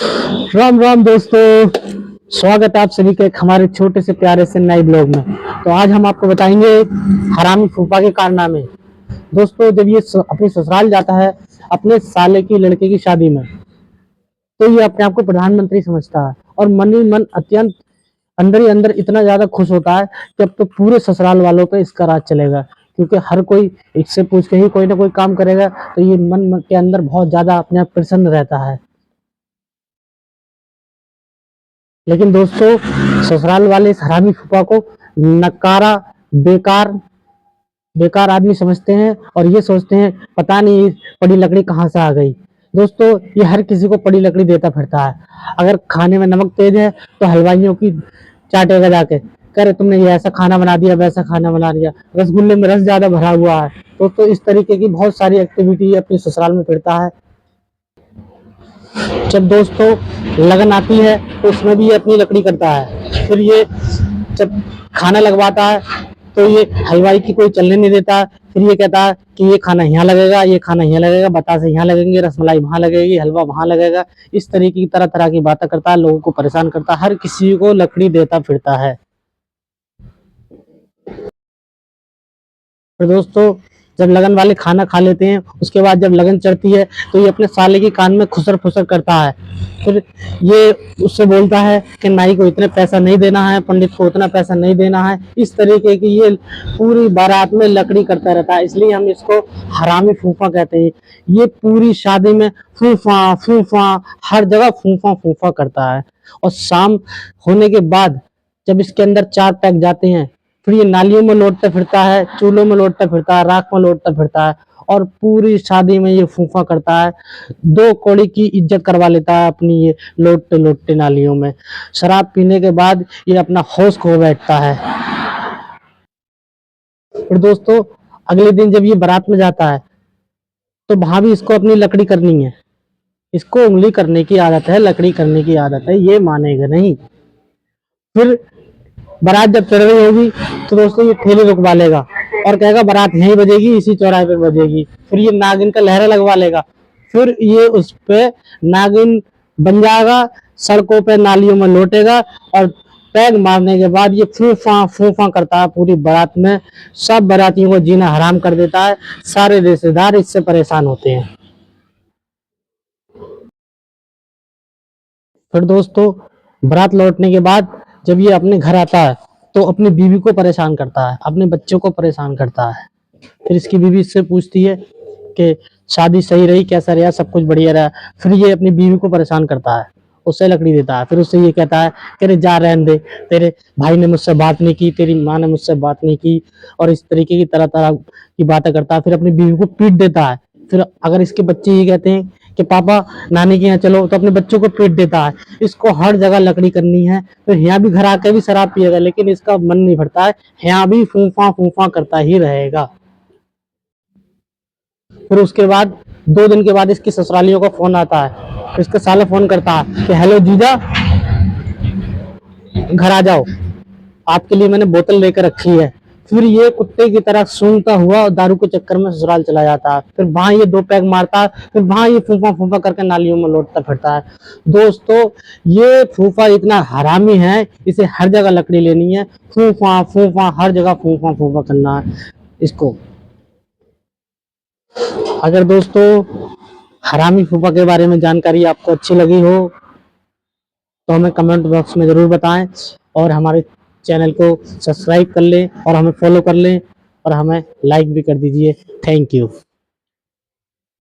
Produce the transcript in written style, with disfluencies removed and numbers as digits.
राम राम दोस्तों, स्वागत है आप सभी के एक हमारे छोटे से प्यारे से नए ब्लॉग में। तो आज हम आपको बताएंगे हरामी फूफा के कारनामे। दोस्तों, जब ये अपने ससुराल जाता है अपने साले की लड़के की शादी में, तो ये अपने आप को प्रधानमंत्री समझता है और मन ही मन अत्यंत अंदर ही अंदर इतना ज्यादा खुश होता है कि अब तो पूरे ससुराल वालों पे इसका राज चलेगा, क्योंकि हर कोई इससे पूछ के ही कोई ना कोई काम करेगा। तो ये मन के अंदर बहुत ज्यादा अपने आप प्रसन्न रहता है। लेकिन दोस्तों, ससुराल वाले इस हरामी फूफा को नकारा, बेकार बेकार आदमी समझते हैं और ये सोचते हैं पता नहीं पड़ी लकड़ी कहाँ से आ गई। दोस्तों, ये हर किसी को पड़ी लकड़ी देता फिरता है। अगर खाने में नमक तेज है तो हलवाइयों की चाटेगा जाके, करे तुमने ये ऐसा खाना बना दिया, वैसा खाना बना दिया, रसगुल्ले में रस ज्यादा भरा हुआ है। दोस्तों, इस तरीके की बहुत सारी एक्टिविटी अपने ससुराल में फिरता है। जब दोस्तों लगन आती है तो उसमें भी ये अपनी लकड़ी करता है। फिर ये जब खाना लगवाता है तो ये हलवाई की कोई चलने नहीं देता। फिर ये कहता है कि ये खाना यहाँ लगेगा, ये खाना यहाँ लगेगा, बतासे यहाँ लगेंगे, रसमलाई वहां लगेगी, हलवा वहां लगेगा। इस तरीके की तरह तरह की बातें करता है, लोगों को परेशान करता है, हर किसी को लकड़ी देता फिरता है। फिर दोस्तों, जब लगन वाले खाना खा लेते हैं, उसके बाद जब लगन चढ़ती है तो ये अपने साले के कान में खुसर फुसर करता है। फिर ये उससे बोलता है कि नाई को इतने पैसा नहीं देना है, पंडित को उतना पैसा नहीं देना है। इस तरीके की ये पूरी बारात में लकड़ी करता रहता है, इसलिए हम इसको हरामी फूफा कहते हैं। ये पूरी शादी में फूफा फूफा, हर जगह फूफा फूफा करता है। और शाम होने के बाद जब इसके अंदर 4 पैक जाते हैं, फिर ये नालियों में लौटता फिरता है, चूल्हों में लौटता फिरता है, राख में लौटता फिरता है और पूरी शादी में ये फूफा करता है। 2 कौड़ी की इज्जत करवा लेता है अपनी ये लौटते लौटते नालियों में। शराब पीने के बाद ये अपना होश खो बैठता है। फिर दोस्तों, अगले दिन जब ये बारात में जाता है तो वहां भी इसको अपनी लकड़ी करनी है। इसको उंगली करने की आदत है, लकड़ी करने की आदत है, ये मानेगा नहीं। फिर बारात जब चढ़ रही होगी तो दोस्तों ये ठेले रुकवा लेगा और कहेगा बारात यहीं बजेगी, इसी चौराहे पे बजेगी। फिर ये नागिन का लहरा लगवा लेगा। फिर ये उस पे नागिन बन जाएगा, सड़कों पे नालियों में लौटेगा और पैग मारने के बाद ये फूफा फूफा करता है पूरी बारात में। सब बारातियों को जीना हराम कर देता है। सारे रिश्तेदार इससे परेशान होते हैं। फिर दोस्तों, बारात लौटने के बाद जब ये अपने घर आता है तो अपनी बीवी को परेशान करता है, अपने बच्चों को परेशान करता है। फिर इसकी बीवी इससे पूछती है कि शादी सही रही, कैसा रहा, सब कुछ बढ़िया रहा। फिर ये अपनी बीवी को परेशान करता है, उससे लकड़ी देता है। फिर उससे ये कहता है कि जा रहने दे, तेरे भाई ने मुझसे बात नहीं की, तेरी माँ ने मुझसे बात नहीं की, और इस तरीके की तरह तरह की बातें करता है। फिर अपनी बीवी को पीट देता है। फिर अगर इसके बच्चे ये कहते हैं कि पापा नानी के यहाँ चलो, तो अपने बच्चों को पीट देता है। इसको हर जगह लकड़ी करनी है। तो यहाँ भी घर आकर भी शराब पिएगा, लेकिन इसका मन नहीं भरता है, यहाँ भी फूफा फूफा करता ही रहेगा। फिर उसके बाद 2 दिन के बाद इसकी ससुरालियों का फोन आता है। फिर इसका साला फोन करता है कि हेलो जीजा, घर आ जाओ, आपके लिए मैंने बोतल लेकर रखी है। फिर ये कुत्ते की तरह सूंघता हुआ दारू के चक्कर में ससुराल चला जाता है। फिर वहां ये 2 पैग मारता है। फिर वहां ये फूफा फूफा करके नालियों में लौटता फिरता है। दोस्तों, ये फूफा इतना हरामी है, इसे हर जगह लकड़ी लेनी है। फूफा फूफा, हर जगह फूफा फूफा करना है इसको। अगर दोस्तों हरामी फूफा के बारे में जानकारी आपको अच्छी लगी हो तो हमें कमेंट बॉक्स में जरूर बताएं और हमारे चैनल को सब्सक्राइब कर लें और हमें फॉलो कर लें और हमें लाइक भी कर दीजिए। Thank you.